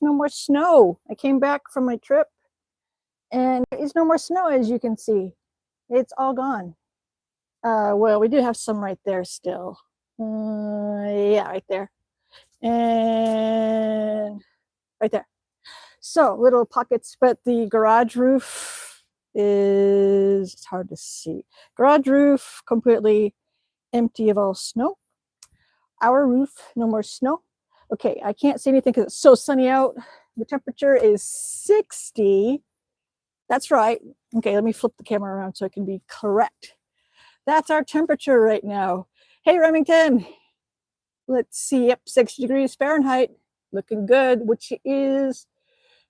no more snow. I came back from my trip and there is no more snow, as you can see. It's all gone. Well, we do have some right there still. Yeah, right there. And right there. So little pockets, but the garage roof is, it's hard to see. Garage roof completely empty of all snow. Our roof, no more snow. Okay, I can't see anything because it's so sunny out. The temperature is 60. That's right. Okay, let me flip the camera around so I can be correct. That's our temperature right now. Hey, Remington. Let's see. Yep, 60 degrees Fahrenheit. Looking good, which is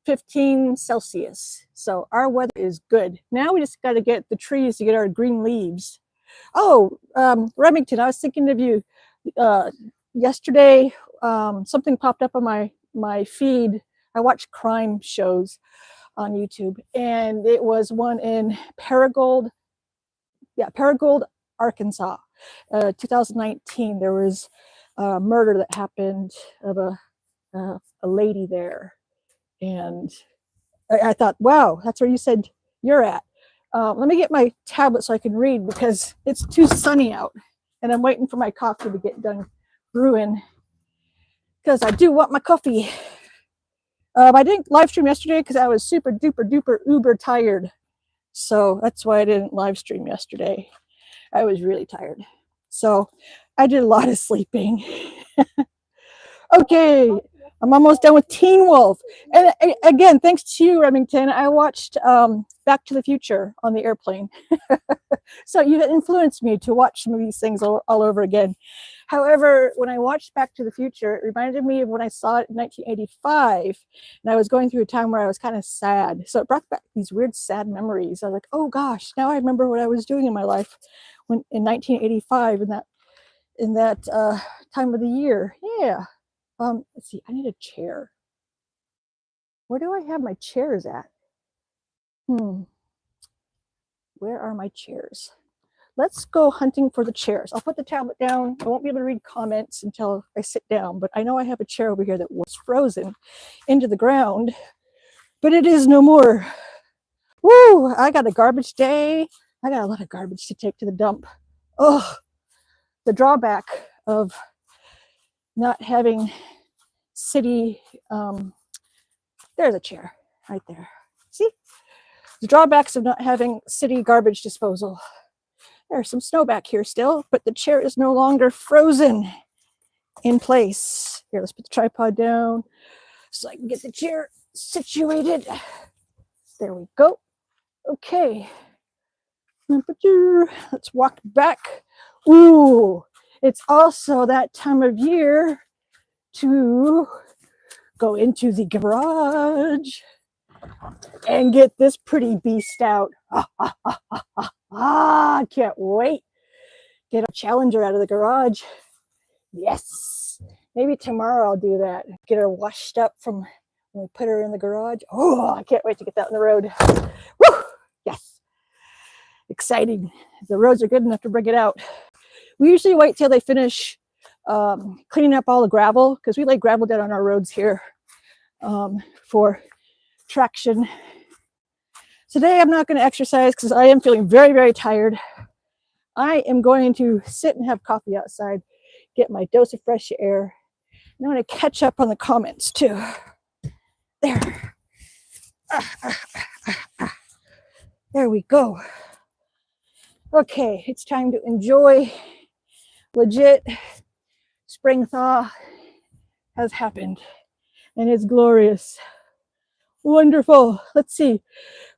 15 Celsius. So our weather is good. Now we just got to get the trees to get our green leaves. Oh, Remington, I was thinking of you. Yesterday, something popped up on my feed. I watch crime shows on YouTube, and it was one in Paragould, Arkansas, 2019. There was a murder that happened of a lady there, and I thought, wow, that's where you said you're at. Let me get my tablet so I can read because it's too sunny out, and I'm waiting for my coffee to get done brewing because I do want my coffee. I didn't live stream yesterday because I was super duper duper uber tired. So that's why I didn't live stream yesterday. I was really tired. So I did a lot of sleeping. Okay, I'm almost done with Teen Wolf. And again, thanks to you, Remington, I watched Back to the Future on the airplane. So you influenced me to watch some of these things all over again. However, when I watched Back to the Future, it reminded me of when I saw it in 1985, and I was going through a time where I was kind of sad. So it brought back these weird, sad memories. I was like, oh gosh, now I remember what I was doing in my life when in 1985 in that time of the year. Yeah. Let's see, I need a chair. Where do I have my chairs at? Where are my chairs? Let's go hunting for the chairs. I'll put the tablet down. I won't be able to read comments until I sit down, but I know I have a chair over here that was frozen into the ground, but it is no more. Woo, I got a garbage day. I got a lot of garbage to take to the dump. Oh, the drawback of not having city, there's a chair right there. See? The drawbacks of not having city garbage disposal. There's some snow back here still, but the chair is no longer frozen in place. Here, let's put the tripod down so I can get the chair situated. There we go. Okay. Let's walk back. Ooh, it's also that time of year to go into the garage and get this pretty beast out. I can't wait. Get a Challenger out of the garage. Yes. Maybe tomorrow I'll do that. Get her washed up from when we put her in the garage. Oh, I can't wait to get that on the road. Woo! Yes. Exciting. The roads are good enough to bring it out. We usually wait till they finish cleaning up all the gravel because we lay gravel down on our roads here for traction. Today I'm not going to exercise because I am feeling very, very tired. I am going to sit and have coffee outside, get my dose of fresh air. And I'm going to catch up on the comments too. There. There we go. Okay, it's time to enjoy. Legit spring thaw has happened and it's glorious. Wonderful. Let's see.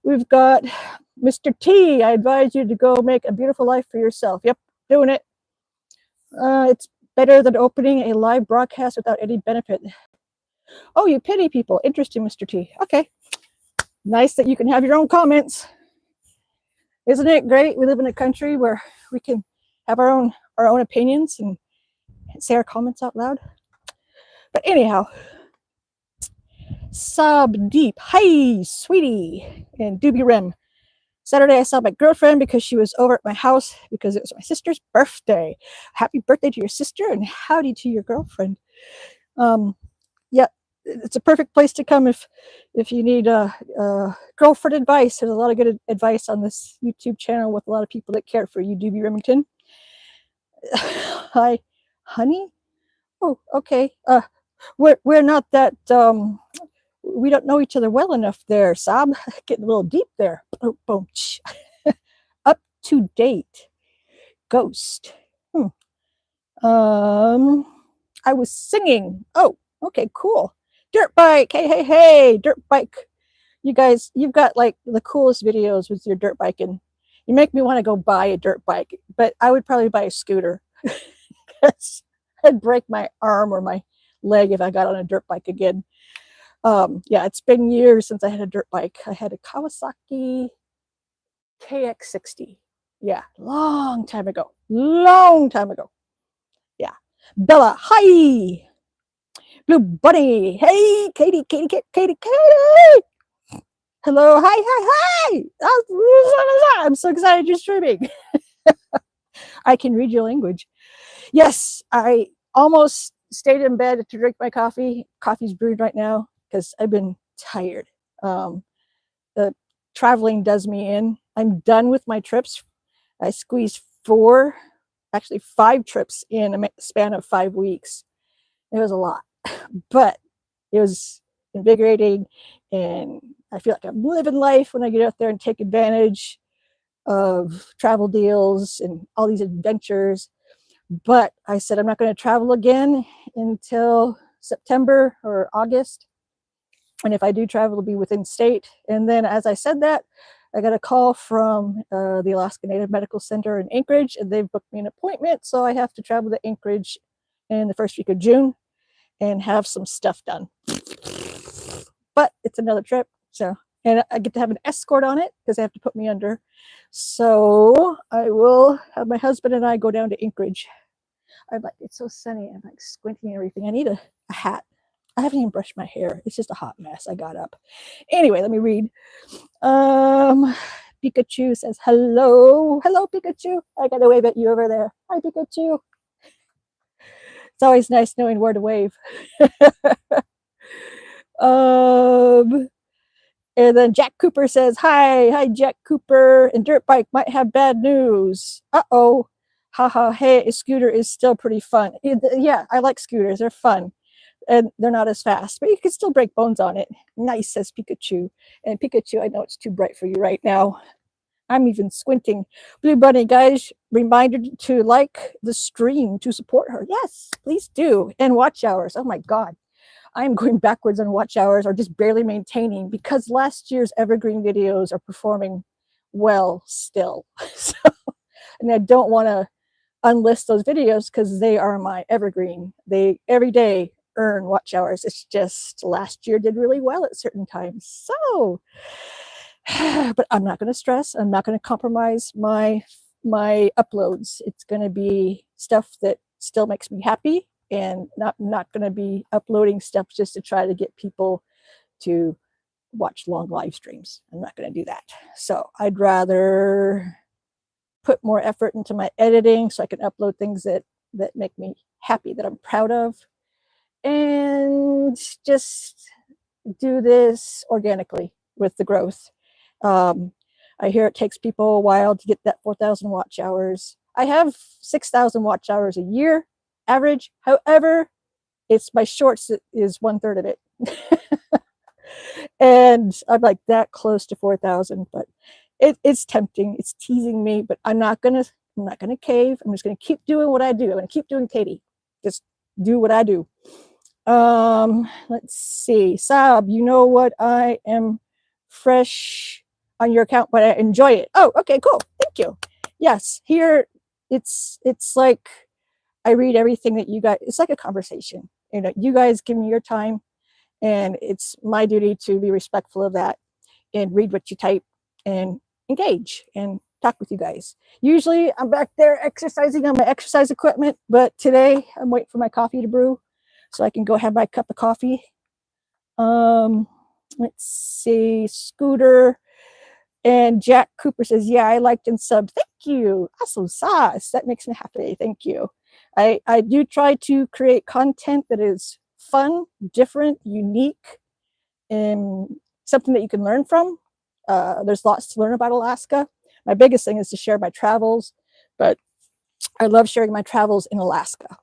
We've got Mr. T. I advise you to go make a beautiful life for yourself. Yep, doing it. It's better than opening a live broadcast without any benefit. Oh, you pity people. Interesting, Mr. T. Okay. Nice that you can have your own comments. Isn't it great? We live in a country where we can have our own opinions and say our comments out loud. But anyhow, Sob Deep. Hi, sweetie. And Doobie Rim. Saturday, I saw my girlfriend because she was over at my house because it was my sister's birthday. Happy birthday to your sister and howdy to your girlfriend. Yeah, it's a perfect place to come if you need girlfriend advice. There's a lot of good advice on this YouTube channel with a lot of people that care for you, Doobie Remington. Hi, honey. Oh, okay. We're not that we don't know each other well enough there, Sob. Getting a little deep there. Oh, boom. Up to date. Ghost. I was singing. Oh, okay, cool. Dirt bike. Hey, dirt bike. You guys, you've got like the coolest videos with your dirt bike, and you make me want to go buy a dirt bike, but I would probably buy a scooter because I'd break my arm or my leg if I got on a dirt bike again. Yeah, it's been years since I had a dirt bike. I had a Kawasaki KX60. Yeah, long time ago. Yeah. Bella, hi. Blue Bunny, hey. Katie. Hello, hi. I'm so excited you're streaming. I can read your language. Yes, I almost stayed in bed to drink my coffee. Coffee's brewed right now because I've been tired. The traveling does me in. I'm done with my trips. I squeezed 5 trips in a span of 5 weeks. It was a lot, but it was invigorating, and I feel like I'm living life when I get out there and take advantage of travel deals and all these adventures. But I said I'm not going to travel again until September or August. And if I do travel, it'll be within state. And then as I said that, I got a call from the Alaska Native Medical Center in Anchorage, and they've booked me an appointment. So I have to travel to Anchorage in the first week of June and have some stuff done. But it's another trip. So, and I get to have an escort on it because they have to put me under. So I will have my husband and I go down to Anchorage. I'm like, it's so sunny. I'm like squinting and everything. I need a hat. I haven't even brushed my hair. It's just a hot mess. I got up. Anyway, let me read. Pikachu says, hello. Hello, Pikachu. I got to wave at you over there. Hi, Pikachu. It's always nice knowing where to wave. And then Jack Cooper says, hi, Jack Cooper. And Dirt Bike might have bad news. Uh-oh. Haha, hey, a scooter is still pretty fun. Yeah, I like scooters. They're fun. And they're not as fast, but you can still break bones on it. Nice, says Pikachu. And Pikachu, I know it's too bright for you right now. I'm even squinting. Blue Bunny, guys, reminder to like the stream to support her. Yes, please do. And watch hours. Oh my God. I'm going backwards on watch hours or just barely maintaining because last year's evergreen videos are performing well still. So, and I don't want to unlist those videos because they are my evergreen. They every day earn watch hours. It's just last year did really well at certain times. So, but I'm not going to stress. I'm not going to compromise my uploads. It's going to be stuff that still makes me happy, and not going to be uploading stuff just to try to get people to watch long live streams. I'm not going to do that. So I'd rather put more effort into my editing so I can upload things that make me happy, that I'm proud of, and just do this organically with the growth. I hear it takes people a while to get that 4,000 watch hours. I have 6,000 watch hours a year average. However, it's my shorts that is 1/3 of it. And I'm like that close to 4,000, but it's tempting. It's teasing me, but I'm not gonna cave. I'm just gonna keep doing what I do. I'm gonna keep doing Katie. Just do what I do. Let's see. Sab, you know what? I am fresh on your account, but I enjoy it. Oh, okay, cool. Thank you. Yes, here it's like I read everything that you guys, it's like a conversation. You know, you guys give me your time, and it's my duty to be respectful of that and read what you type and engage and talk with you guys. Usually I'm back there exercising on my exercise equipment, but today I'm waiting for my coffee to brew so I can go have my cup of coffee. Let's see, Scooter and Jack Cooper says, yeah, I liked and subbed. Thank you. Awesome sauce. That makes me happy. Thank you. I do try to create content that is fun, different, unique, and something that you can learn from. There's lots to learn about Alaska. My biggest thing is to share my travels, but I love sharing my travels in Alaska.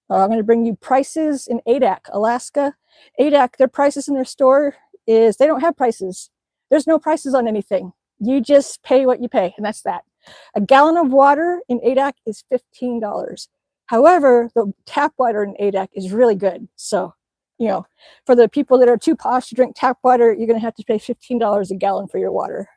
I'm going to bring you prices in Adak, Alaska. Adak, their prices in their store is they don't have prices. There's no prices on anything. You just pay what you pay, and that's that. A gallon of water in Adak is $15. However, the tap water in Adak is really good. So, you know, for the people that are too posh to drink tap water, you're going to have to pay $15 a gallon for your water.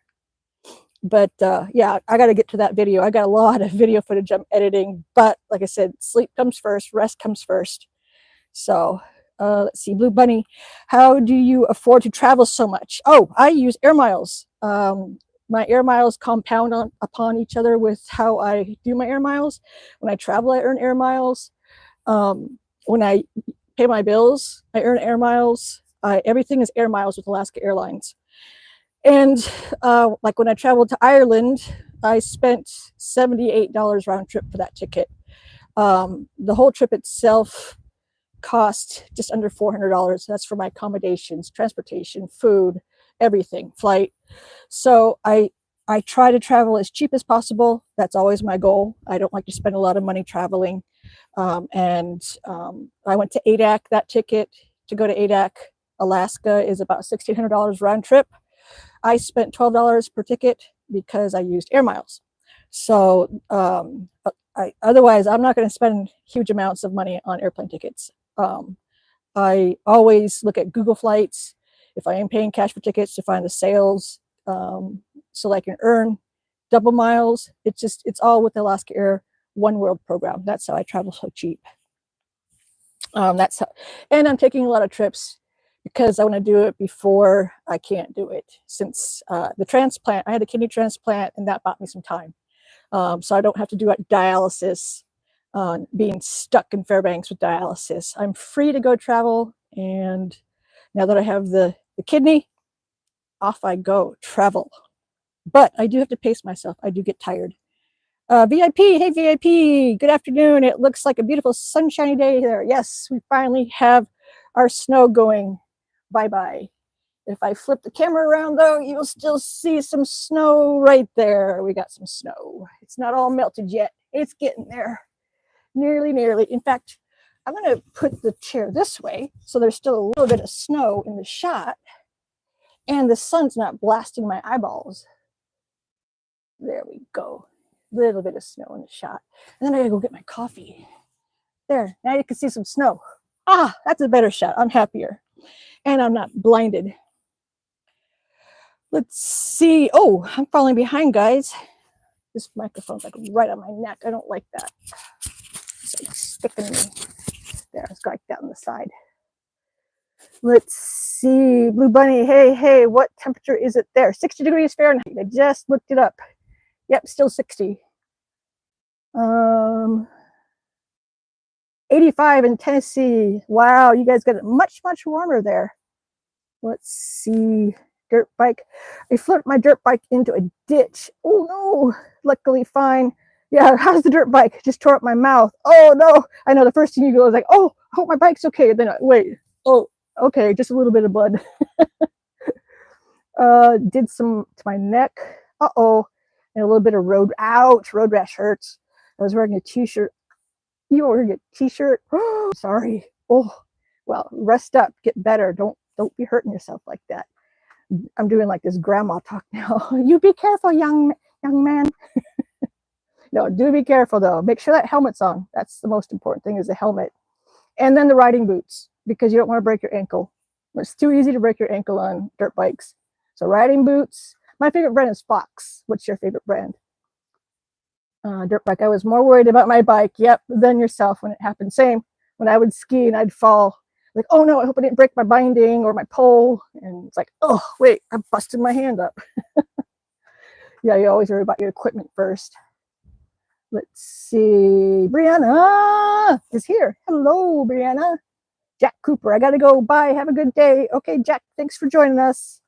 But yeah, I got to get to that video. I got a lot of video footage I'm editing, but like I said, sleep comes first, rest comes first. So let's see, Blue Bunny, how do you afford to travel so much? Oh, I use air miles. My air miles compound upon each other with how I do my air miles. When I travel, I earn air miles. When I pay my bills, I earn air miles. Everything is air miles with Alaska Airlines. And like when I traveled to Ireland, I spent $78 round trip for that ticket. The whole trip itself cost just under $400. That's for my accommodations, transportation, food, everything, flight. So I try to travel as cheap as possible. That's always my goal. I don't like to spend a lot of money traveling. I went to Adak. That ticket to go to Adak, Alaska is about $1,600 round trip. I spent $12 per ticket because I used air miles. So otherwise, I'm not going to spend huge amounts of money on airplane tickets. I always look at Google Flights if I am paying cash for tickets to find the sales, so I can earn double miles. It's all with the Alaska Air One World program. That's how I travel so cheap. And I'm taking a lot of trips because I want to do it before I can't do it. Since the transplant, I had a kidney transplant, and that bought me some time. So I don't have to do dialysis, being stuck in Fairbanks with dialysis. I'm free to go travel, and now that I have the kidney, off I go, travel. But I do have to pace myself. I do get tired. VIP, hey VIP, good afternoon. It looks like a beautiful sunshiny day there. Yes, we finally have our snow going. Bye-bye. If I flip the camera around though, you'll still see some snow right there. We got some snow. It's not all melted yet. It's getting there. Nearly. In fact, I'm going to put the chair this way so there's still a little bit of snow in the shot and the sun's not blasting my eyeballs. There we go. Little bit of snow in the shot. And then I gotta go get my coffee. There, now you can see some snow. Ah, that's a better shot. I'm happier. And I'm not blinded. Let's see. Oh, I'm falling behind, guys. This microphone's like right on my neck. I don't like that. It's like sticking me. There, it's like that on the side. Let's see. Blue Bunny, hey, what temperature is it there? 60 degrees Fahrenheit. I just looked it up. Yep, still 60. 85 in Tennessee. Wow, you guys got it much warmer there. Let's see. Dirt bike. I flipped my dirt bike into a ditch. Oh no, luckily fine. Yeah, how's the dirt bike? Just tore up my mouth. Oh no, I know the first thing you go is like, oh, I hope my bike's okay. And then wait, oh, okay, just a little bit of blood. Did some to my neck. Uh-oh. And a little bit of road rash hurts. I was wearing a t-shirt. You were wearing a t-shirt? Oh, sorry. Oh, well, rest up, get better. Don't be hurting yourself like that. I'm doing like this grandma talk now. You be careful, young man. No, do be careful though. Make sure that helmet's on. That's the most important thing, is the helmet. And then the riding boots, because you don't want to break your ankle. It's too easy to break your ankle on dirt bikes. So riding boots. My favorite brand is Fox. What's your favorite brand? Dirt bike. I was more worried about my bike, yep, than yourself when it happened. Same. When I would ski and I'd fall, like, oh no, I hope I didn't break my binding or my pole. And it's like, oh, wait, I busted my hand up. Yeah, you always worry about your equipment first. Let's see. Brianna is here. Hello, Brianna. Jack Cooper, I got to go. Bye. Have a good day. Okay, Jack, thanks for joining us.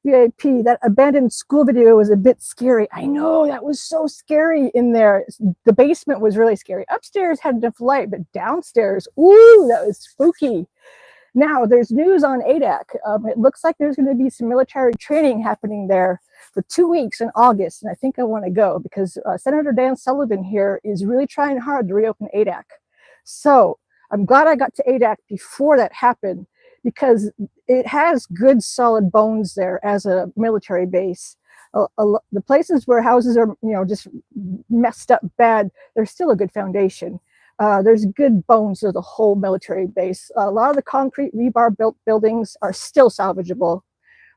VIP, that abandoned school video was a bit scary. I know, that was so scary in there. The basement was really scary. Upstairs had enough light, but downstairs, ooh, that was spooky. Now, there's news on Adak. It looks like there's going to be some military training happening there for 2 weeks in August, and I think I want to go because Senator Dan Sullivan here is really trying hard to reopen Adak. So I'm glad I got to Adak before that happened because it has good solid bones there as a military base. The places where houses are, just messed up bad, there's still a good foundation. There's good bones of the whole military base. A lot of the concrete rebar built buildings are still salvageable.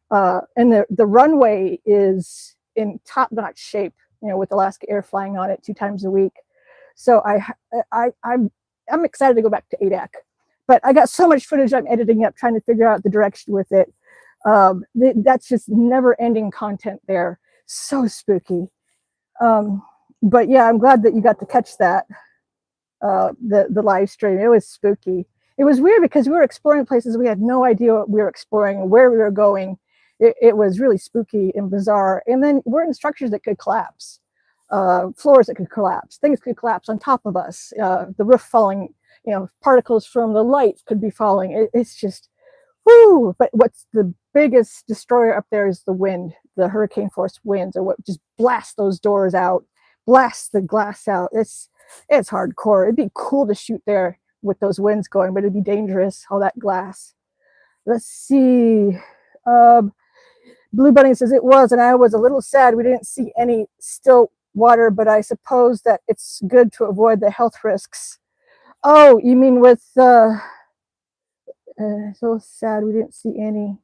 And the runway is in top-notch shape, with Alaska Air flying on it 2 times a week. So I'm excited to go back to Adak. But I got so much footage I'm editing up, trying to figure out the direction with it. That's just never-ending content there. So spooky. But yeah, I'm glad that you got to catch that. The live stream. It was spooky. It was weird because we were exploring places we had no idea what we were exploring, where we were going. It was really spooky and bizarre. And then we're in structures that could collapse, floors that could collapse, things could collapse on top of us, the roof falling, particles from the lights could be falling. It's just, whoo! But what's the biggest destroyer up there is the wind, the hurricane force winds, or what just blast those doors out, blast the glass out. It's hardcore. It'd be cool to shoot there with those winds going, but it'd be dangerous, all that glass. Let's see. Blue Bunny says it was, and I was a little sad we didn't see any still water, but I suppose that it's good to avoid the health risks. Oh, you mean with, so sad we didn't see any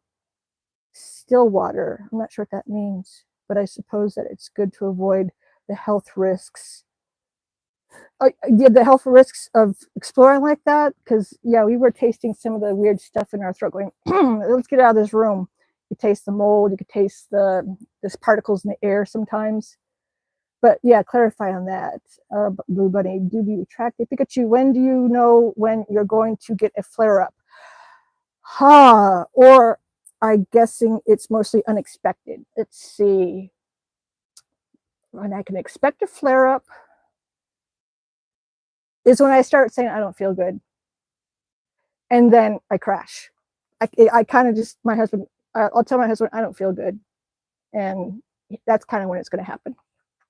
still water. I'm not sure what that means, but I suppose that it's good to avoid the health risks. The health risks of exploring like that, because yeah, we were tasting some of the weird stuff in our throat going, let's get out of this room. You taste the mold, you could taste there's particles in the air sometimes. But yeah, clarify on that. Blue Bunny, do be attractive. Pikachu, when do you know when you're going to get a flare-up? Or I'm guessing it's mostly unexpected. Let's see. When I can expect a flare-up is when I start saying I don't feel good. And then I crash. I kind of just, my husband, I'll tell my husband I don't feel good. And that's kind of when it's going to happen.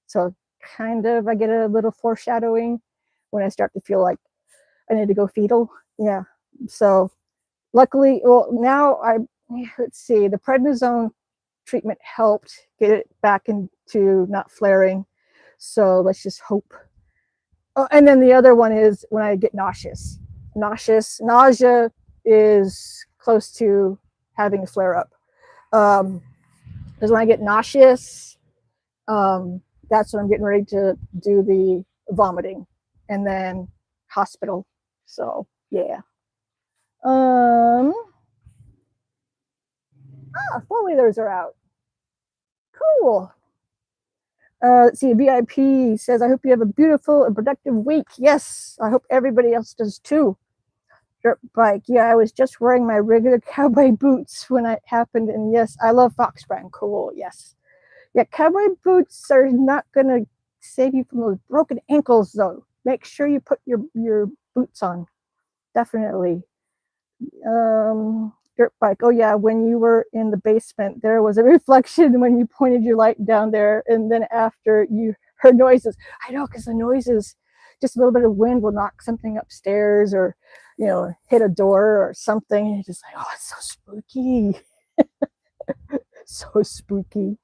So kind of, I get a little foreshadowing when I start to feel like I need to go fetal. Yeah. So luckily, well, now let's see, the prednisone treatment helped get it back into not flaring. So let's just hope. Oh, and then the other one is when I get nauseous. Nausea is close to having a flare up. Because when I get nauseous, that's when I'm getting ready to do the vomiting and then hospital. So yeah. Four-wheelers are out. Cool. Let's see, VIP says, I hope you have a beautiful and productive week. Yes, I hope everybody else does too. Dirt bike. Yeah, I was just wearing my regular cowboy boots when it happened. And yes, I love Fox brand. Cool. Yes. Yeah, cowboy boots are not going to save you from those broken ankles, though. Make sure you put your boots on. Definitely. Dirt bike. Oh yeah, when you were in the basement, there was a reflection when you pointed your light down there, and then after you heard noises. I know, because the noises, just a little bit of wind will knock something upstairs, or hit a door or something. And you're just like, oh, it's so spooky. So spooky.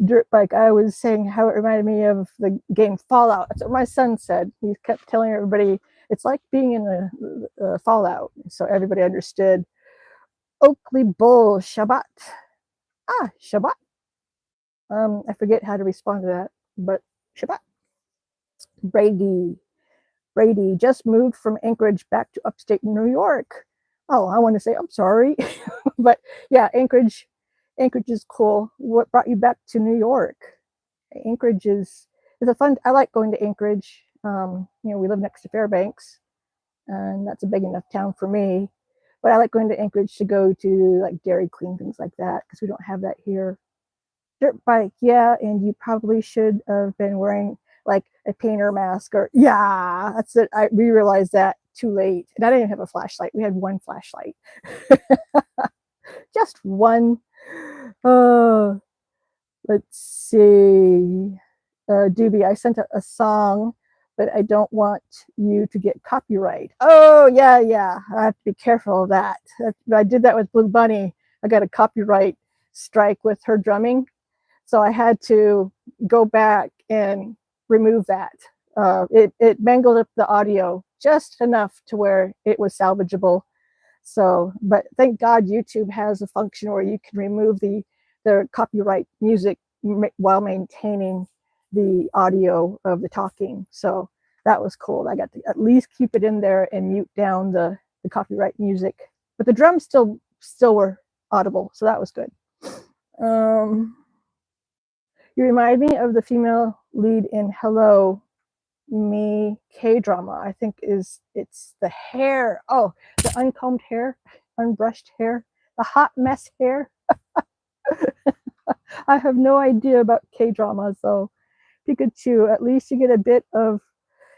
Dirt bike. I was saying how it reminded me of the game Fallout. That's what my son said. He kept telling everybody it's like being in the Fallout. So everybody understood. Oakley Bull, Shabbat. Shabbat. I forget how to respond to that, but Shabbat. Brady just moved from Anchorage back to upstate New York. Oh, I want to say I'm sorry, but yeah, Anchorage is cool. What brought you back to New York? Anchorage is a fun. I like going to Anchorage. We live next to Fairbanks, and that's a big enough town for me. But I like going to Anchorage to go to like Dairy Queen, things like that, because we don't have that here. Dirt bike, yeah, and you probably should have been wearing like a painter mask or yeah, that's it. We realized that too late. And I didn't even have a flashlight. We had one flashlight. Just one. Let's see. Doobie, I sent a song, but I don't want you to get copyright. Oh, yeah, yeah. I have to be careful of that. I did that with Blue Bunny. I got a copyright strike with her drumming. So I had to go back and remove that. It mangled up the audio just enough to where it was salvageable. So, but thank God YouTube has a function where you can remove the copyright music while maintaining the audio of the talking. So that was cool. I got to at least keep it in there and mute down the copyright music. But the drums still were audible, so that was good. You remind me of the female lead in Hello Me K-drama. I think it's the hair. Oh, the uncombed hair, unbrushed hair, the hot mess hair. I have no idea about K-drama, so Pikachu, at least you get a bit of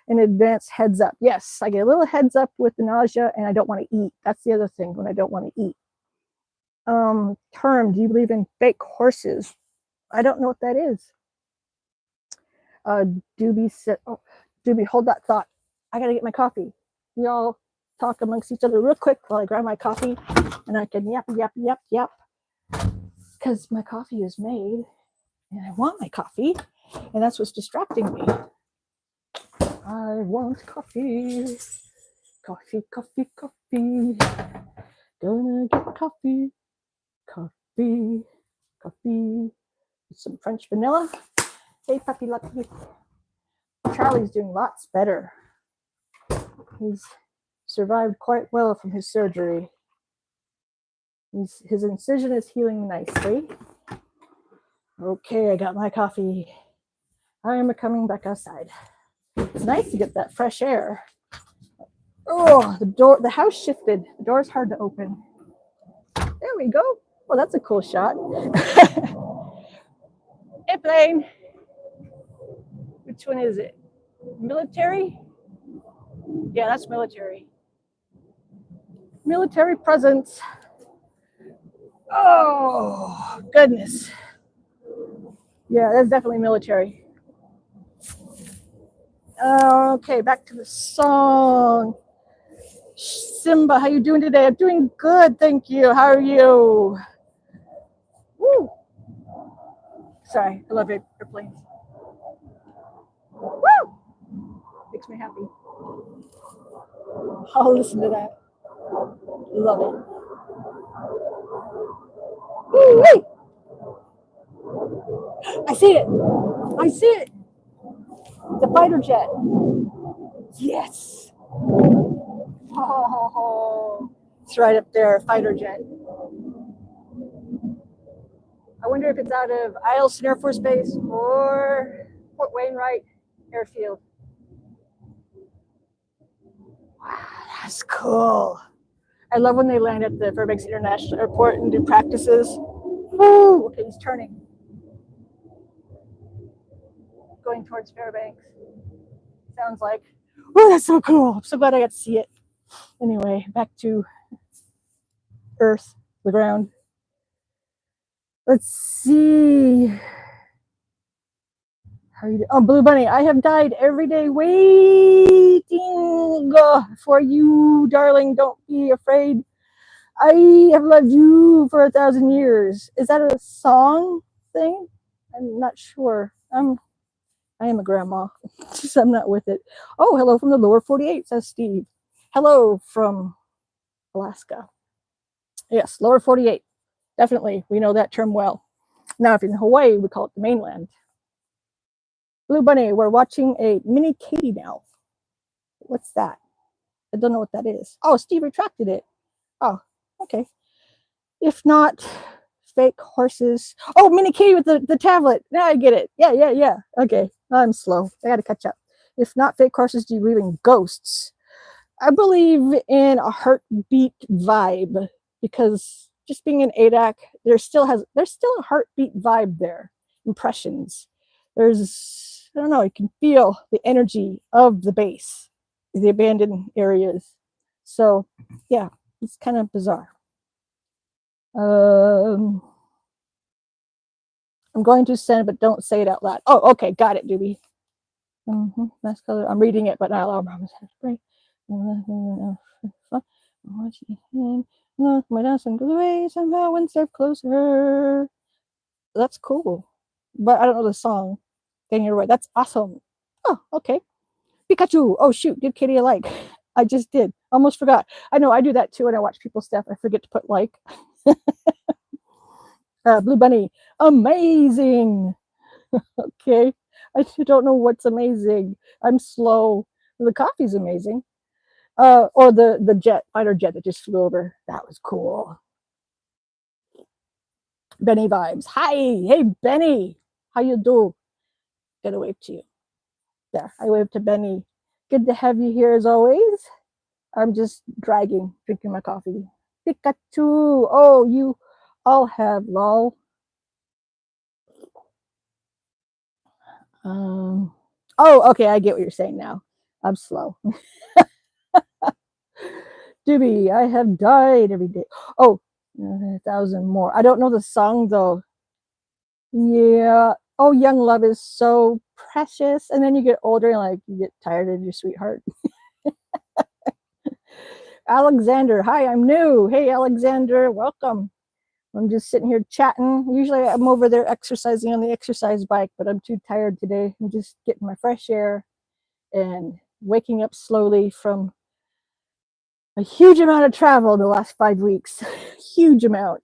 an advanced heads up. Yes, I get a little heads up with the nausea and I don't want to eat. That's the other thing when I don't want to eat. Term, do you believe in fake horses? I don't know what that is. Doobie said, oh, Doobie, hold that thought. I gotta get my coffee. Y'all talk amongst each other real quick while I grab my coffee and I can yap, because my coffee is made and I want my coffee and that's what's distracting me. I want coffee. Coffee. Gonna get coffee. Some French vanilla. Hey, puppy lucky. Charlie's doing lots better. He's survived quite well from his surgery. His incision is healing nicely. Okay, I got my coffee. I am coming back outside. It's nice to get that fresh air. Oh, the house shifted. The door's hard to open. There we go. Well, that's a cool shot. Airplane. Which one is it? Military? Yeah, that's military. Military presence. Oh, goodness. Yeah, that's definitely military. Okay, back to the song. Simba, how you doing today? I'm doing good, thank you. How are you? Woo. Sorry, I love airplanes. Woo! Makes me happy. I'll listen to that. Love it. Woo, wait. I see it. The fighter jet. Yes. Oh, it's right up there, fighter jet. I wonder if it's out of Eielson Air Force Base or Fort Wainwright Airfield. Wow, that's cool. I love when they land at the Fairbanks International Airport and do practices. Woo! Okay, he's turning. Going towards Fairbanks. Sounds like, oh, that's so cool. I'm so glad I got to see it. Anyway, back to Earth, the ground. Let's see. How are you doing? Oh, Blue Bunny, I have died every day waiting for you, darling. Don't be afraid. I have loved you for 1,000 years. Is that a song thing? I'm not sure. I am a grandma, so I'm not with it. Oh, hello from the lower 48, says Steve. Hello from Alaska. Yes, lower 48. Definitely, we know that term well. Now, if you're in Hawaii, we call it the mainland. Blue Bunny, we're watching a mini Katie now. What's that? I don't know what that is. Oh, Steve retracted it. Oh, okay. If not, fake horses. Oh, mini Katie with the tablet. Now I get it. Yeah. Okay, I'm slow. I got to catch up. If not fake horses, do you believe in ghosts? I believe in a heartbeat vibe because just being in Adak, there's still a heartbeat vibe there. Impressions. There's, I don't know, you can feel the energy of the base, the abandoned areas. So yeah, it's kind of bizarre. I'm going to send, but don't say it out loud. Oh, okay, got it, Doobie. Nice color. I'm reading it, but not all promise. Spray. My dancing goes away somehow one step closer. That's cool, but I don't know the song. Then you're right. That's awesome. Oh, okay. Pikachu. Oh shoot, give Katie a like. I just did. Almost forgot. I know I do that too when I watch people's stuff. I forget to put like. Blue Bunny. Amazing. Okay. I don't know what's amazing. I'm slow. The coffee's amazing. Or the fighter jet that just flew over. That was cool. Benny vibes. Hi, hey Benny. How you do? Gotta wave to you. There, I wave to Benny. Good to have you here as always. I'm just drinking my coffee. Pikachu. Oh, you all have lol. Oh, okay, I get what you're saying now. I'm slow. Doobie, I have died every day. Oh, 1,000 more. I don't know the song though. Yeah. Oh, young love is so precious. And then you get older and like you get tired of your sweetheart. Alexander, hi, I'm new. Hey, Alexander, welcome. I'm just sitting here chatting. Usually I'm over there exercising on the exercise bike, but I'm too tired today. I'm just getting my fresh air and waking up slowly from a huge amount of travel the last 5 weeks. Huge amount.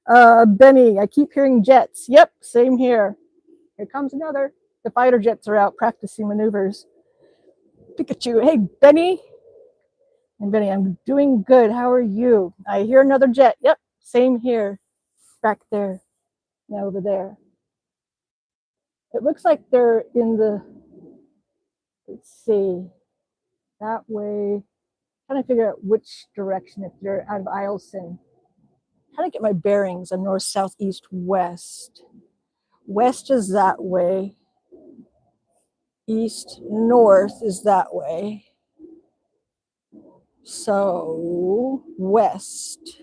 Benny, I keep hearing jets. Yep, same here. Here comes another. The fighter jets are out practicing maneuvers. Pikachu, hey, Benny. And Benny, I'm doing good. How are you? I hear another jet. Yep, same here. Back there. Now over there. It looks like they're in the, let's see, that way. Trying to figure out which direction if they're out of Eielson. Trying to get my bearings on north, south, east, west. West is that way. East, north is that way. So west.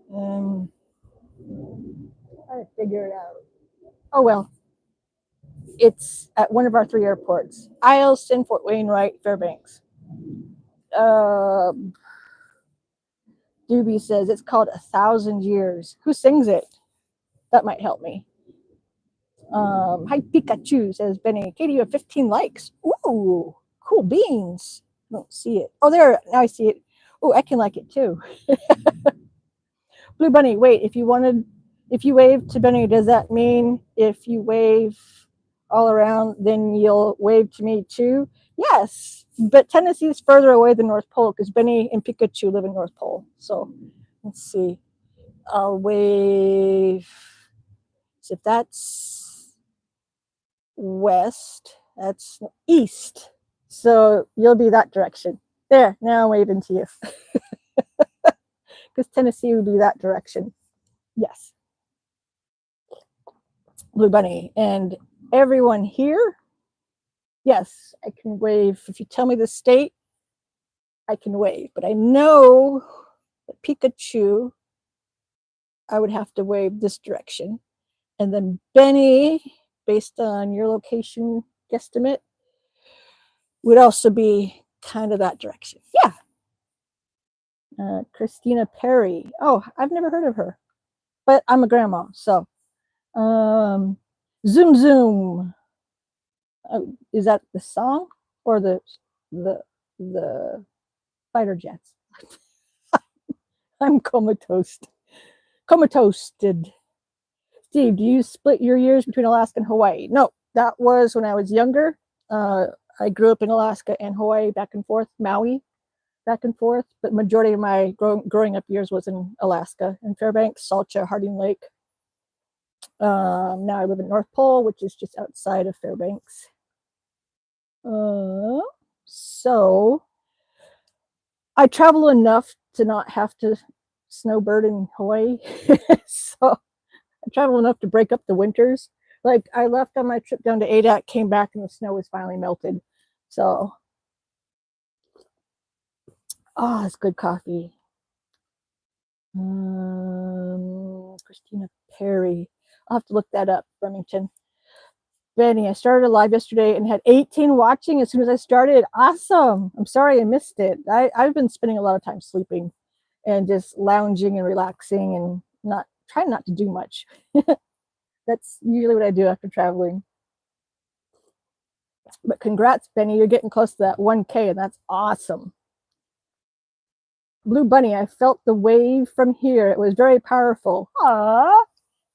Trying to figure it out. Oh well. It's at one of our 3 airports: Eielson, Fort Wainwright, Fairbanks. Doobie says it's called 1,000 Years. Who sings it? That might help me. Hi Pikachu, says Benny. Katie, you have 15 likes. Ooh, cool beans. I don't see it. Oh, there. Now I see it. Oh, I can like it too. Blue Bunny, wait, if you wave to Benny, does that mean if you wave all around, then you'll wave to me too? Yes, but Tennessee is further away than North Pole because Benny and Pikachu live in North Pole. So let's see. I'll wave. So if that's west, that's east. So you'll be that direction. There, now I'm waving to you. Because Tennessee would be that direction. Yes. Blue Bunny. And everyone here, yes, I can wave. If you tell me the state, I can wave. But I know that Pikachu, I would have to wave this direction. And then Benny, based on your location guesstimate, would also be kind of that direction. Yeah. Christina Perry. Oh, I've never heard of her, but I'm a grandma. So Zoom Zoom. Is that the song or the fighter jets? I'm comatose. Comatosed. Steve, do you split your years between Alaska and Hawaii? No, that was when I was younger. I grew up in Alaska and Hawaii back and forth, Maui back and forth, but majority of my growing up years was in Alaska, in Fairbanks, Salcha, Harding Lake. Now I live in North Pole, which is just outside of Fairbanks. So I travel enough to not have to snowbird in Hawaii. So I travel enough to break up the winters. Like I left on my trip down to Adak, came back, and the snow was finally melted. So, oh, it's good coffee. Christina Perry. I'll have to look that up, Remington. Benny, I started a live yesterday and had 18 watching as soon as I started. Awesome. I'm sorry I missed it. I've been spending a lot of time sleeping and just lounging and relaxing and not trying not to do much. That's usually what I do after traveling. But congrats, Benny. You're getting close to that 1K, and that's awesome. Blue Bunny, I felt the wave from here. It was very powerful. Ah,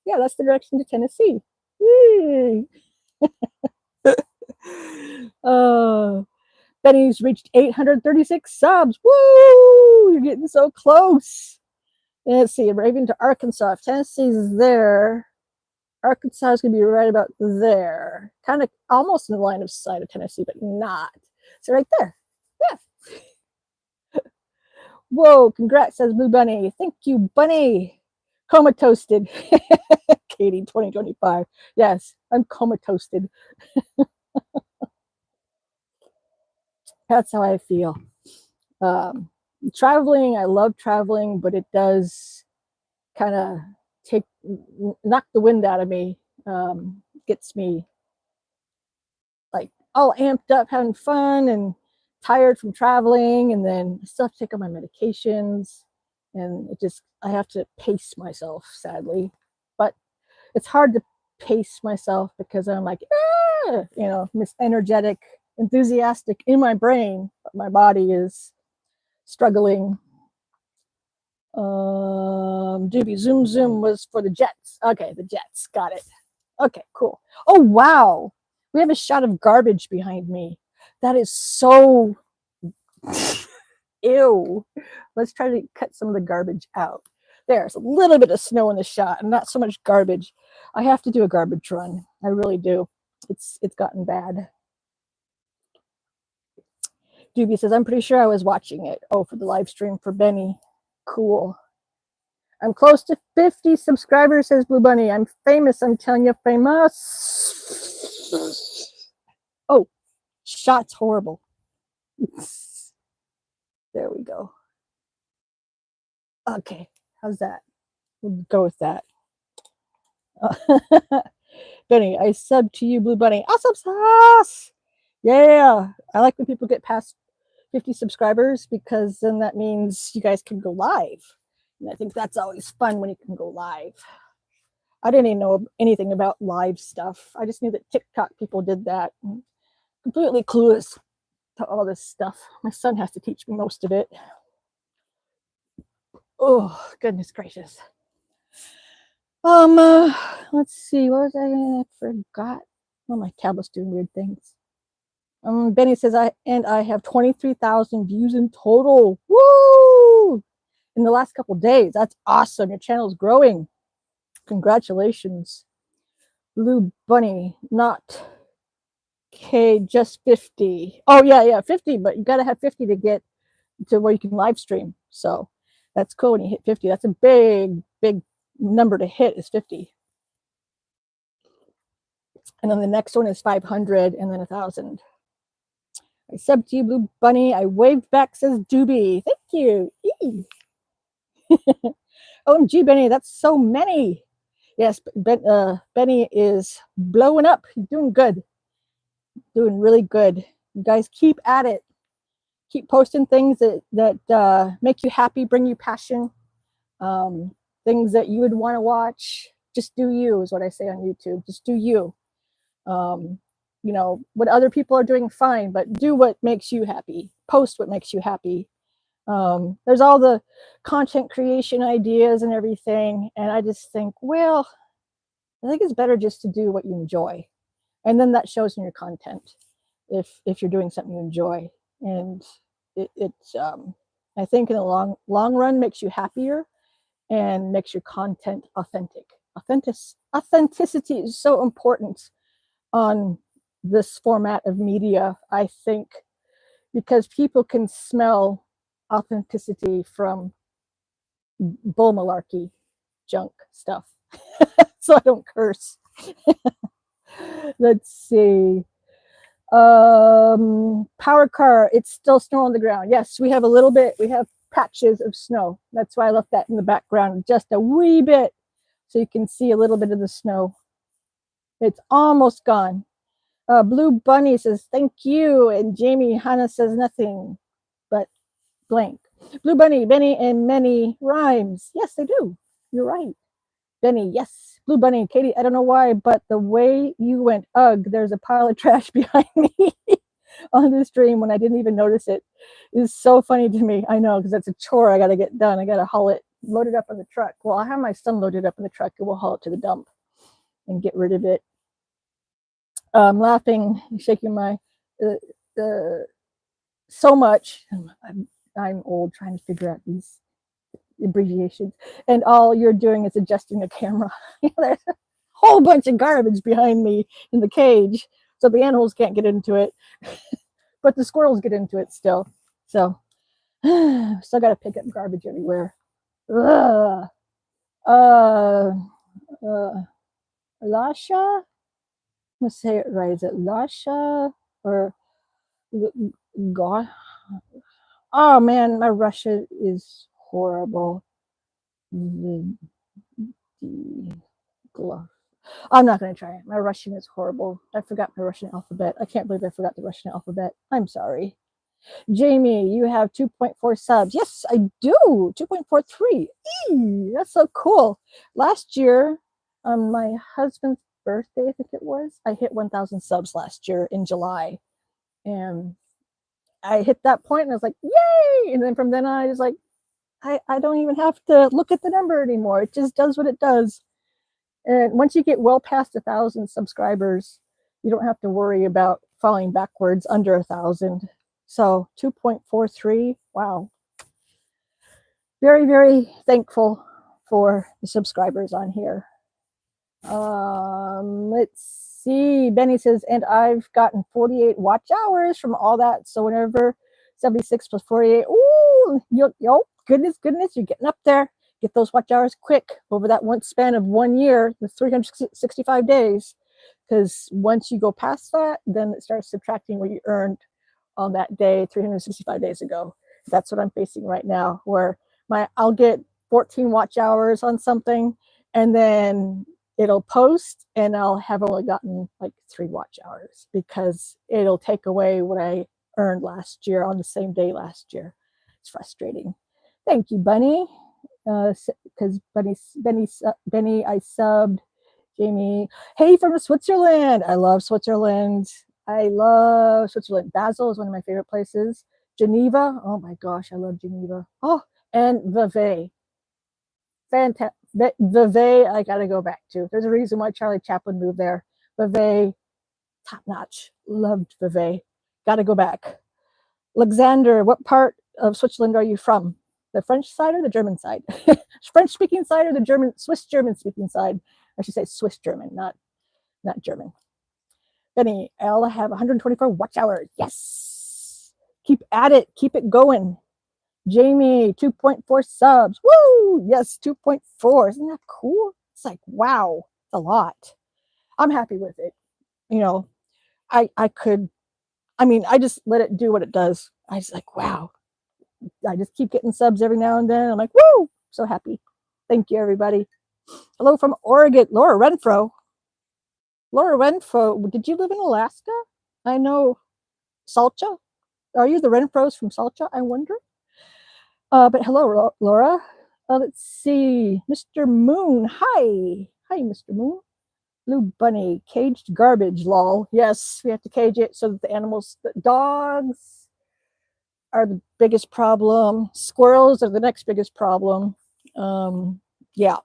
yeah, that's the direction to Tennessee. Yay. Benny's reached 836 subs. Woo! You're getting so close. Let's see, we're even to Arkansas. Tennessee's there. Arkansas is going to be right about there. Kind of almost in the line of sight of Tennessee, but not. So right there. Yeah. Whoa, congrats, says Blue Bunny. Thank you, Bunny. Coma toasted. Katie, 2025. Yes, I'm coma toasted. That's how I feel. Traveling, I love traveling, but it does kind of knock the wind out of me. Gets me like all amped up, having fun, and tired from traveling, and then I still have to take on my medications, and I have to pace myself, sadly. But it's hard to pace myself because I'm like, Miss Energetic, enthusiastic in my brain, but my body is struggling. Doobie Zoom Zoom was for the Jets. Okay, the Jets. Got it. Okay, cool. Oh, wow. We have a shot of garbage behind me. That is so ew. Let's try to cut some of the garbage out. There's a little bit of snow in the shot and not so much garbage. I have to do a garbage run. I really do. It's gotten bad. Doobie says, I'm pretty sure I was watching it. Oh, for the live stream for Benny. Cool. I'm close to 50 subscribers, says Blue Bunny. I'm famous. I'm telling you, famous. Oh, shot's horrible. There we go. Okay, how's that? We'll go with that. Benny, I sub to you, Blue Bunny. Awesome sauce. Yeah, I like when people get past 50 subscribers because then that means you guys can go live. And I think that's always fun when you can go live. I didn't even know anything about live stuff. I just knew that TikTok people did that. I'm completely clueless to all this stuff. My son has to teach me most of it. Oh, goodness gracious. Let's see. What was I forgot? Oh, my tablet's doing weird things. Benny says I have 23,000 views in total. Woo! In the last couple days. That's awesome. Your channel's growing. Congratulations. Blue Bunny, not K, just 50. Oh, yeah, 50, but you got to have 50 to get to where you can live stream. So that's cool when you hit 50. That's a big, big number to hit is 50. And then the next one is 500 and then 1,000. I subbed to you, Blue Bunny. I waved back, says Doobie. Thank you. OMG, Benny, that's so many. Yes, Benny is blowing up. He's doing good. Doing really good. You guys keep at it. Keep posting things that make you happy, bring you passion. Things that you would want to watch. Just do you is what I say on YouTube. Just do you. What other people are doing, fine, but do what makes you happy. Post what makes you happy. There's all the content creation ideas and everything, and I just think, well, I think it's better just to do what you enjoy, and then that shows in your content if you're doing something you enjoy. And it's I think in the long run makes you happier and makes your content authentic. Authenticity is so important on this format of media. I think because people can smell authenticity from bull malarkey junk stuff. So I don't curse. Let's see. Power car, it's still snow on the ground. Yes, we have a little bit. We have patches of snow. That's why I left that in the background, just a wee bit, so you can see a little bit of the snow. It's almost gone. Blue Bunny says, thank you. And Jamie Hannah says nothing but blank. Blue Bunny, Benny, and many rhymes. Yes, they do. You're right. Benny, yes. Blue Bunny, Katie, I don't know why, but the way you went, ugh, there's a pile of trash behind me on the stream when I didn't even notice it. It's so funny to me. I know, because that's a chore I got to get done. I got to haul it, load it up on the truck. Well, I have my son loaded up in the truck, and we'll haul it to the dump and get rid of it. I'm laughing, shaking my so much. I'm old trying to figure out these abbreviations, and all you're doing is adjusting the camera. There's a whole bunch of garbage behind me in the cage, so the animals can't get into it, but the squirrels get into it still. So still got to pick up garbage everywhere. Lasha, let's say it right. Is it Lasha or God? Oh man, my Russian is horrible. I'm not going to try it. My Russian is horrible. I forgot my Russian alphabet. I can't believe I forgot the Russian alphabet. I'm sorry. Jamie, you have 2.4 subs. Yes, I do. 2.43. That's so cool. Last year, on my husband's birthday, I think it was, I hit 1,000 subs last year in July. And I hit that point and I was like, yay! And then from then on, I was like, I don't even have to look at the number anymore. It just does what it does. And once you get well past 1,000 subscribers, you don't have to worry about falling backwards under 1,000. So 2.43, wow. Very, very thankful for the subscribers on here. Let's see. Benny says, and I've gotten 48 watch hours from all that. So whenever 76 plus 48, ooh, goodness, you're getting up there. Get those watch hours quick over that one span of 1 year, the 365 days. Because once you go past that, then it starts subtracting what you earned on that day 365 days ago. That's what I'm facing right now, where I'll get 14 watch hours on something, and then it'll post and I'll have only gotten like 3 watch hours because it'll take away what I earned last year on the same day last year. It's frustrating. Thank you, Bunny. Because Benny, I subbed. Jamie, hey, from Switzerland. I love Switzerland. Basel is one of my favorite places. Geneva, oh my gosh, I love Geneva. Oh, and Vevey. Fantastic. Vevey, I gotta go back to. There's a reason why Charlie Chaplin moved there. Vevey, top notch. Loved Vevey. Gotta go back. Alexander, what part of Switzerland are you from? The French side or the German side? French speaking side or the Swiss German speaking side? I should say Swiss German, not German. Benny, I'll have 124 watch hours. Yes. Keep at it. Keep it going. Jamie, 2.4 subs. Woo! Yes, 2.4. Isn't that cool? It's like, wow, it's a lot. I'm happy with it. I just let it do what it does. I was like, wow. I just keep getting subs every now and then. I'm like, woo! So happy. Thank you, everybody. Hello from Oregon, Laura Renfro. Laura Renfro, did you live in Alaska? I know Salcha. Are you the Renfros from Salcha, I wonder? But hello, Laura. Let's see. Mr. Moon, hi. Hi, Mr. Moon. Blue Bunny, caged garbage, lol. Yes, we have to cage it so that the dogs are the biggest problem. Squirrels are the next biggest problem. Yeah.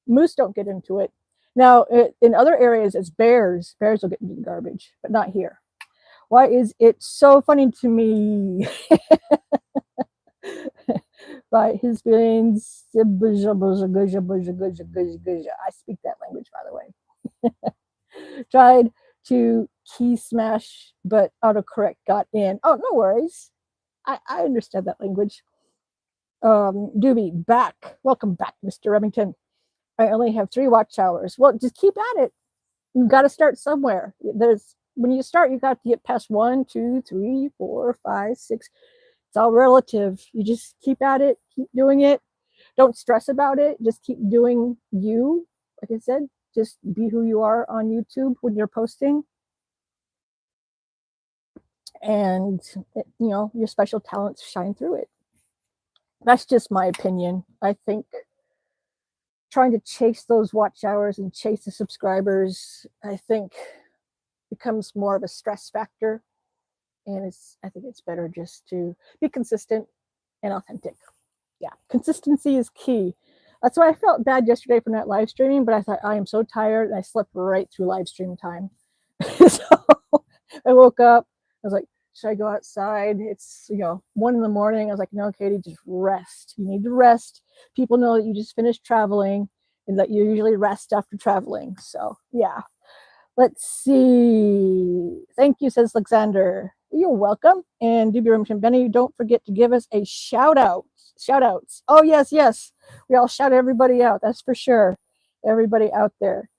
Moose don't get into it. Now, in other areas, it's bears. Bears will get into the garbage, but not here. Why is it so funny to me? By his feelings, I speak that language, by the way. Tried to key smash, but autocorrect got in. Oh, no worries. I understand that language. Doobie, back. Welcome back, Mr. Remington. I only have 3 watch hours. Well, just keep at it. You've got to start somewhere. When you start, you got to get past 1, 2, 3, 4, 5, 6. It's all relative. You just keep at it, keep doing it. Don't stress about it. Just keep doing you. Like I said, just be who you are on YouTube when you're posting. And, your special talents shine through it. That's just my opinion. I think trying to chase those watch hours and chase the subscribers, I think becomes more of a stress factor. And I think it's better just to be consistent and authentic. Yeah, consistency is key. That's why I felt bad yesterday for not live streaming, but I thought I am so tired, and I slept right through live stream time. So I woke up, I was like, should I go outside? It's 1 in the morning. I was like, no, Katie, just rest. You need to rest. People know that you just finished traveling and that you usually rest after traveling. So yeah. Let's see. Thank you, says Alexander. You're welcome. And Doobie Remington Benny, don't forget to give us a shout out. Shout outs. Oh, yes. We all shout everybody out. That's for sure. Everybody out there.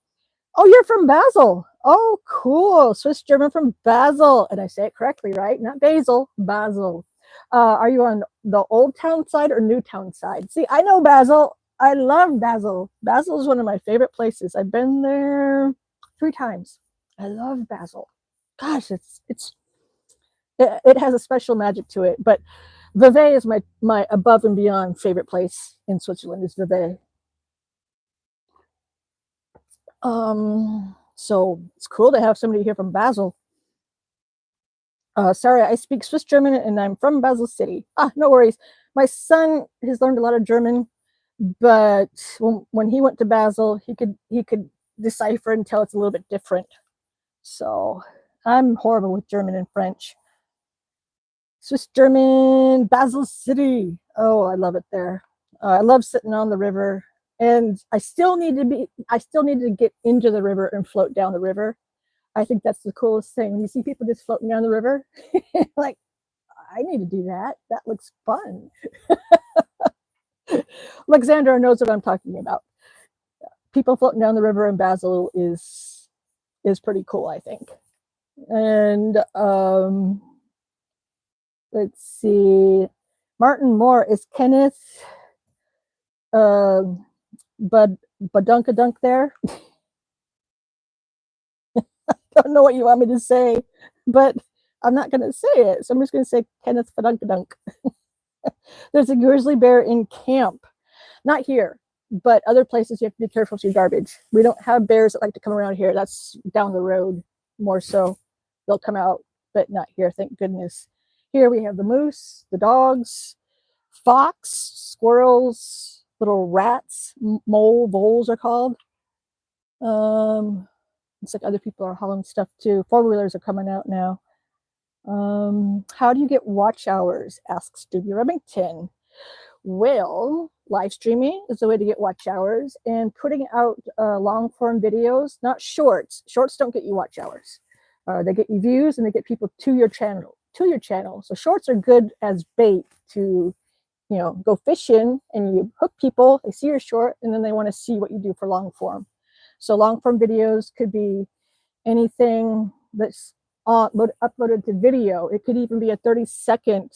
Oh, you're from Basel. Oh, cool. Swiss German from Basel. And I say it correctly, right? Not Basel, Basel. Are you on the Old Town side or New Town side? See, I know Basel. I love Basel. Basel is one of my favorite places. I've been there 3 times. I love Basel. Gosh, it has a special magic to it. But Vevey is my above and beyond favorite place in Switzerland is Vevey. So it's cool to have somebody here from Basel. Sorry, I speak Swiss German and I'm from Basel City. No worries. My son has learned a lot of German, but when he went to Basel, he could decipher and tell it's a little bit different. So I'm horrible with German and French. Swiss German, Basel City. Oh, I love it there. I love sitting on the river, and I still need to get into the river and float down the river. I think that's the coolest thing. When you see people just floating down the river, like, I need to do that. That looks fun. Alexandra knows what I'm talking about. People floating down the river in Basel is pretty cool, I think. And let's see. Martin Moore, is Kenneth Badunkadunk there? Don't know what you want me to say, but I'm not going to say it. So I'm just going to say Kenneth Badunkadunk. There's a grizzly bear in camp. Not here, but other places you have to be careful with your garbage. We don't have bears that like to come around here. That's down the road more so. They'll come out, but not here, thank goodness. Here we have the moose, the dogs, fox, squirrels, little rats, voles are called. Looks like other people are hauling stuff too. 4-wheelers are coming out now. How do you get watch hours? Asks Doobie Remington. Well, live streaming is the way to get watch hours, and putting out long form videos, not shorts. Shorts don't get you watch hours. They get you views and they get people to your channel. So shorts are good as bait to, go fishing, and you hook people. They see your short, and then they want to see what you do for long form. So long form videos could be anything that's uploaded to video. It could even be a 30-second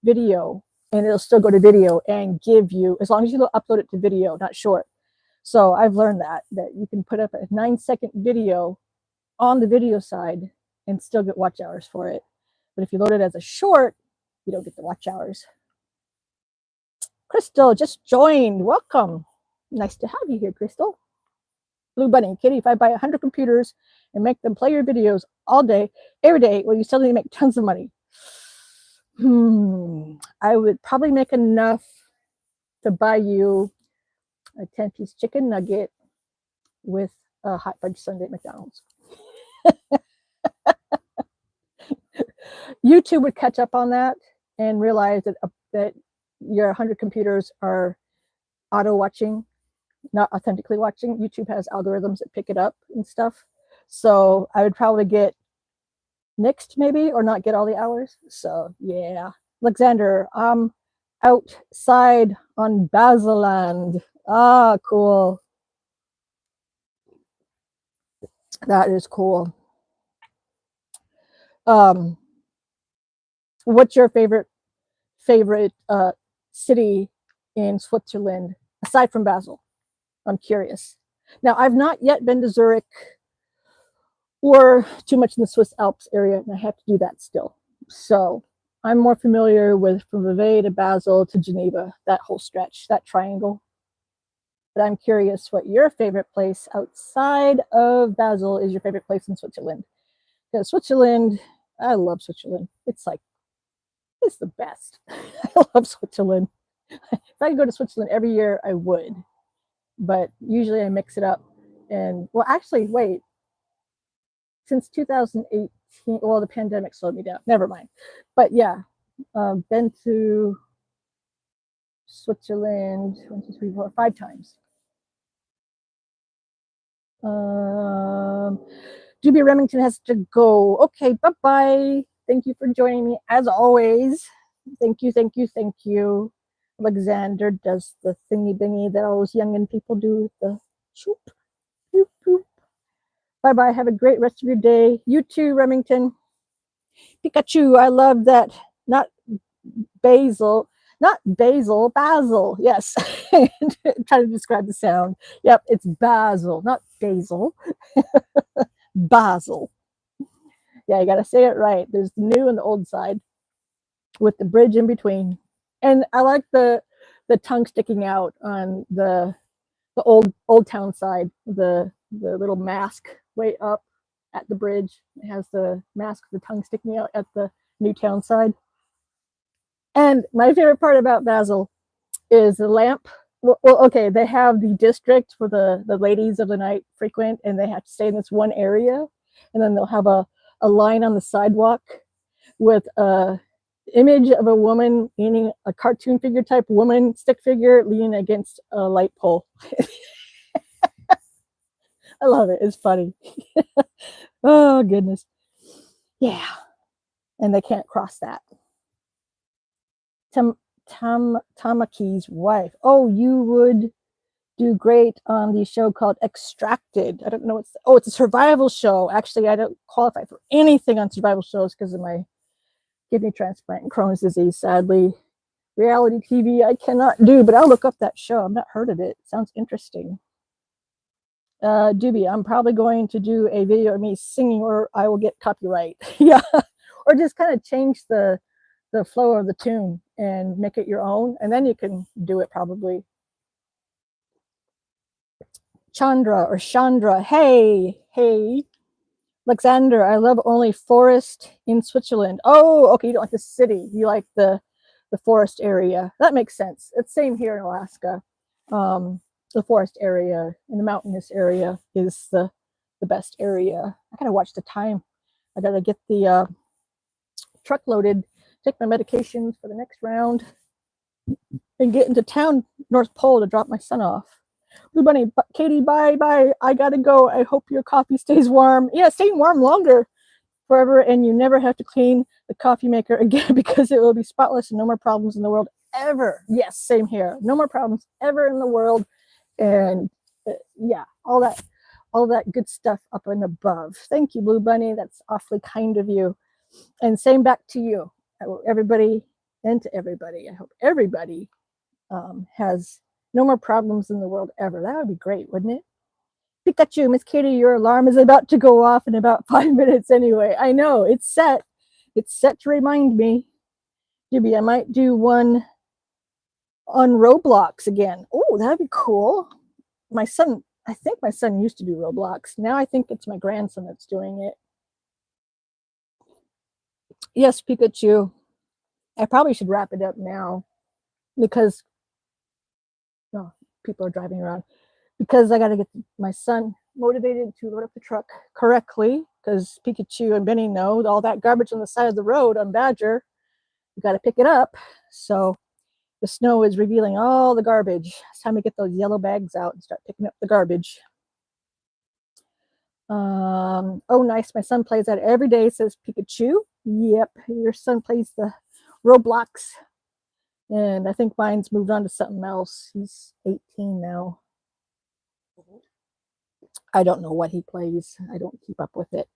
video, and it'll still go to video and give you, as long as you upload it to video, not short. So I've learned that you can put up a 9-second video on the video side and still get watch hours for it. But if you load it as a short, you don't get the watch hours. Crystal just joined. Welcome. Nice to have you here, Crystal. Blue Bunny, Kitty, if I buy 100 computers and make them play your videos all day, every day, will you suddenly make tons of money? I would probably make enough to buy you a 10-piece chicken nugget with a hot fudge sundae at McDonald's. YouTube would catch up on that and realize that your 100 computers are auto watching, not authentically watching. YouTube has algorithms that pick it up and stuff. So I would probably get nixed maybe, or not get all the hours. So yeah, Alexander, I'm outside on Basiland. Ah, cool. That is cool. Um, what's your favorite city in Switzerland aside from Basel? I'm curious. Now, I've not yet been to Zurich or too much in the Swiss Alps area, and I have to do that still. So I'm more familiar with from Vevey to Basel to Geneva, that whole stretch, that triangle. But I'm curious what your favorite place outside of Basel is, your favorite place in Switzerland. Because Switzerland, I love Switzerland. It's the best. I love Switzerland. If I could go to Switzerland every year, I would. But usually I mix it up. And well, actually, wait. Since 2018, well, the pandemic slowed me down. Never mind. But yeah, been to Switzerland 1, 2, 3, 4, 5 times. Juby Remington has to go. Okay, bye-bye. Thank you for joining me as always. Thank you, thank you, thank you. Alexander does the thingy bingy that all those youngin' people do. The shoop, shoop, shoop. Bye-bye. Have a great rest of your day. You too, Remington. Pikachu, I love that. Not basil, not basil, basil. Yes. Trying to describe the sound. Yep, it's basil, not basil. Basel. Yeah, you got to say it right. There's the new and the old side with the bridge in between. And I like the tongue sticking out on the old town side, the little mask way up at the bridge. It has the mask, the tongue sticking out at the new town side. And my favorite part about Basel is the lamp. Well, okay, they have the district where the ladies of the night frequent, and they have to stay in this one area, and then they'll have a line on the sidewalk with a image of a woman leaning, a cartoon figure type woman stick figure leaning against a light pole. I love it. It's funny. Oh goodness. Yeah. And they can't cross that. Tamaki's wife. Oh, you would do great on the show called Extracted. I don't know it's a survival show. Actually, I don't qualify for anything on survival shows because of my kidney transplant and Crohn's disease, sadly. Reality TV I cannot do, but I'll look up that show. I've not heard of it. Sounds interesting. Doobie, I'm probably going to do a video of me singing or I will get copyright. Yeah. Or just kind of change the flow of the tune and make it your own, and then you can do it probably. Chandra or Chandra, hey. Alexander, I love only forest in Switzerland. Oh, okay, you don't like the city. You like the forest area. That makes sense. It's same here in Alaska. The forest area in the mountainous area is the best area. I gotta watch the time. I gotta get the truck loaded, take my medications for the next round, and get into town, North Pole, to drop my son off. Blue Bunny, Katie, bye. I gotta go. I hope your coffee stays warm. Yeah, staying warm longer, forever, and you never have to clean the coffee maker again because it will be spotless and no more problems in the world ever. Yes, same here. No more problems ever in the world. And yeah, all that good stuff up and above. Thank you, Blue Bunny. That's awfully kind of you. And same back to you. Everybody and to everybody. I hope everybody has no more problems in the world ever. That would be great, wouldn't it? Pikachu, Miss Katie, your alarm is about to go off in about 5 minutes anyway. I know, it's set. It's set to remind me. Maybe I might do one on Roblox again. Oh, that'd be cool. I think my son used to do Roblox. Now I think it's my grandson that's doing it. Yes, Pikachu. I probably should wrap it up now because people are driving around. Because I got to get my son motivated to load up the truck correctly, because Pikachu and Benny know all that garbage on the side of the road on Badger, you got to pick it up. So the snow is revealing all the garbage. It's time to get those yellow bags out and start picking up the garbage. Oh, nice. My son plays that every day, says Pikachu. Yep, your son plays the Roblox. And I think mine's moved on to something else. He's 18 now. I don't know what he plays. I don't keep up with it.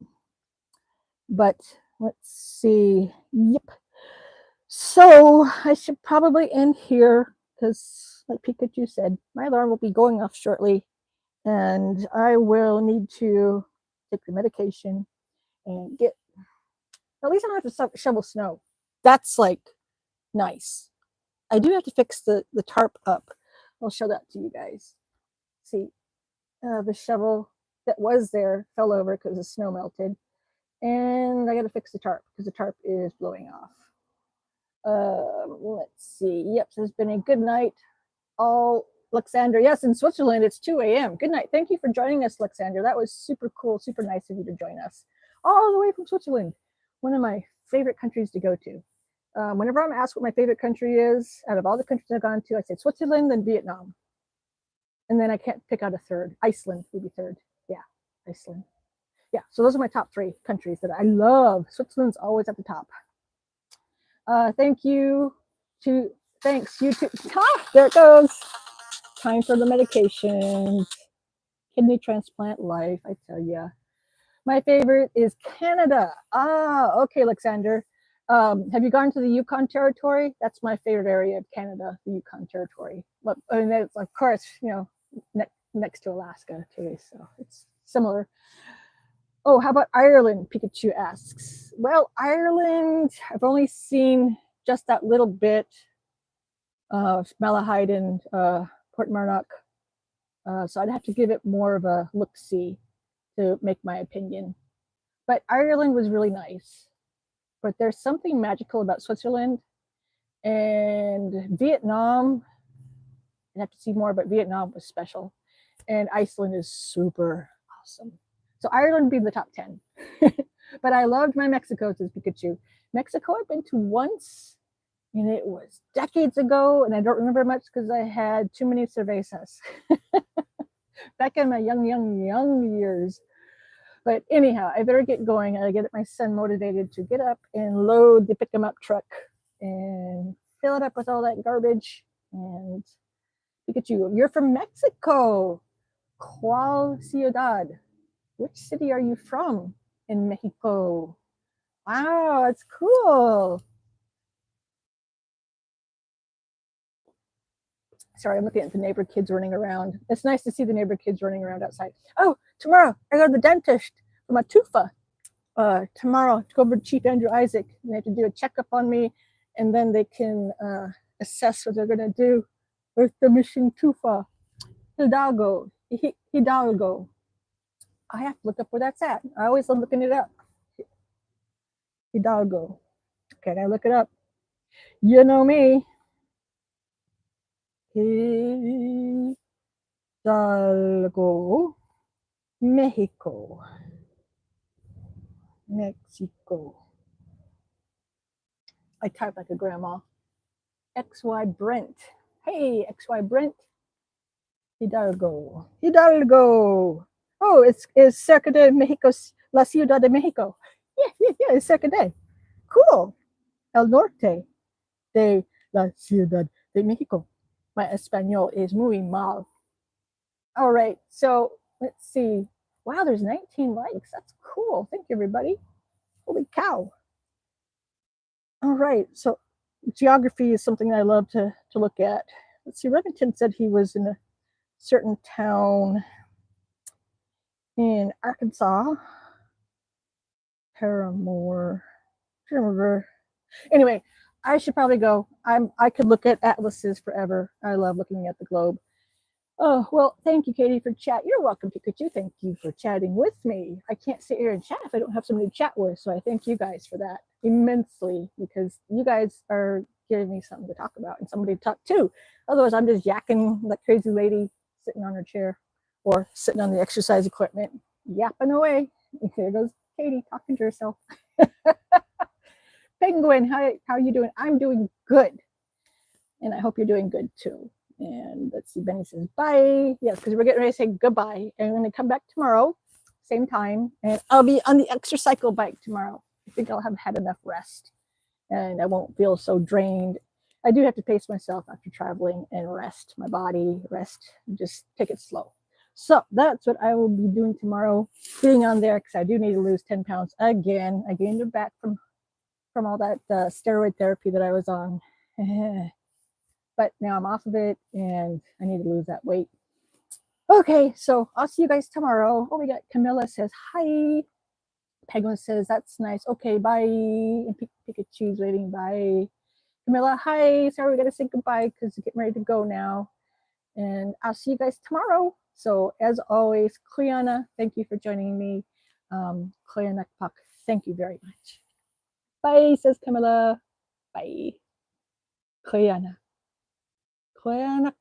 But let's see. Yep. So I should probably end here because, like Pikachu said, my alarm will be going off shortly. And I will need to take the medication and get, at least I don't have to shovel snow. That's like nice. I do have to fix the tarp up. I'll show that to you guys. See, the shovel that was there fell over because the snow melted. And I got to fix the tarp because the tarp is blowing off. Let's see. Yep, so it's been a good night. All Alexander, yes, in Switzerland, it's 2 a.m. Good night. Thank you for joining us, Alexander. That was super cool, super nice of you to join us. All the way from Switzerland, one of my favorite countries to go to. Whenever I'm asked what my favorite country is, out of all the countries I've gone to, I say Switzerland, then Vietnam. And then I can't pick out a third. Iceland would be third. Yeah, Iceland. Yeah, so those are my top 3 countries that I love. Switzerland's always at the top. Thank you to, thanks, you too. Ah, there it goes. Time for the medications. Kidney transplant life, I tell you. My favorite is Canada. Ah, okay, Alexander. Have you gone to the Yukon Territory? That's my favorite area of Canada, the Yukon Territory. But and it's, of course, you know, next to Alaska too, so it's similar. Oh, how about Ireland? Pikachu asks. Well, Ireland, I've only seen just that little bit of Malahide and Portmarnock. So I'd have to give it more of a look-see to make my opinion. But Ireland was really nice. But there's something magical about Switzerland and Vietnam. I'd have to see more, but Vietnam was special. And Iceland is super awesome. So Ireland would be in the top 10. But I loved my Mexico, says Pikachu. Mexico I've been to once, and it was decades ago, and I don't remember much because I had too many cervezas back in my young years. But anyhow, I better get going. I get my son motivated to get up and load the pick him up truck and fill it up with all that garbage. And Pikachu, you're from Mexico. ¿Cuál ciudad? Which city are you from in Mexico? Wow, it's cool. Sorry, I'm looking at the neighbor kids running around. It's nice to see the neighbor kids running around outside. Oh, tomorrow I go to the dentist for my tufa. Tomorrow to go over to Chief Andrew Isaac. They have to do a checkup on me, and then they can assess what they're going to do with the mission tufa. Hidalgo. Hidalgo. I have to look up where that's at. I always love looking it up. Hidalgo. Okay, I look it up. You know me. Hidalgo, Mexico. Mexico. I type like a grandma. XY Brent. Hey, XY Brent. Hidalgo. Hidalgo. Oh, it's cerca de Mexico, la Ciudad de Mexico. Yeah, it's cerca de. Cool. El norte de la Ciudad de Mexico. My Espanol is muy mal. All right, so let's see. Wow, there's 19 likes. That's cool. Thank you, everybody. Holy cow. All right, so geography is something I love to look at. Let's see, Remington said he was in a certain town in Arkansas. Paramore. I don't remember. Anyway, I should probably go. I could look at atlases forever. I love looking at the globe. Oh, well, thank you, Katie, for chat. You're welcome, Pikachu. Thank you for chatting with me. I can't sit here and chat if I don't have somebody to chat with, so I thank you guys for that immensely, because you guys are giving me something to talk about and somebody to talk to. Otherwise, I'm just yakking like crazy lady sitting on her chair or sitting on the exercise equipment, yapping away. And there goes Katie talking to herself. Penguin, how are you doing? I'm doing good. And I hope you're doing good too. And let's see, Benny says bye. Yes, because we're getting ready to say goodbye. And I'm going to come back tomorrow same time, and I'll be on the exercycle bike tomorrow. I think I'll have had enough rest and I won't feel so drained. I do have to pace myself after traveling and rest my body, just take it slow. So that's what I will be doing tomorrow, getting on there because I do need to lose 10 pounds again. I gained it back from all that steroid therapy that I was on. But now I'm off of it and I need to lose that weight. Okay, so I'll see you guys tomorrow. Oh, we got Camilla says hi. Penguin says that's nice. Okay, bye. And Pikachu's waiting. Bye. Camilla, hi. Sorry, we got to say goodbye because we're getting ready to go now. And I'll see you guys tomorrow. So as always, Cleana, thank you for joining me. Cleana Puck, thank you very much. Bye, says Camilla. Bye. Cleana. Cleana.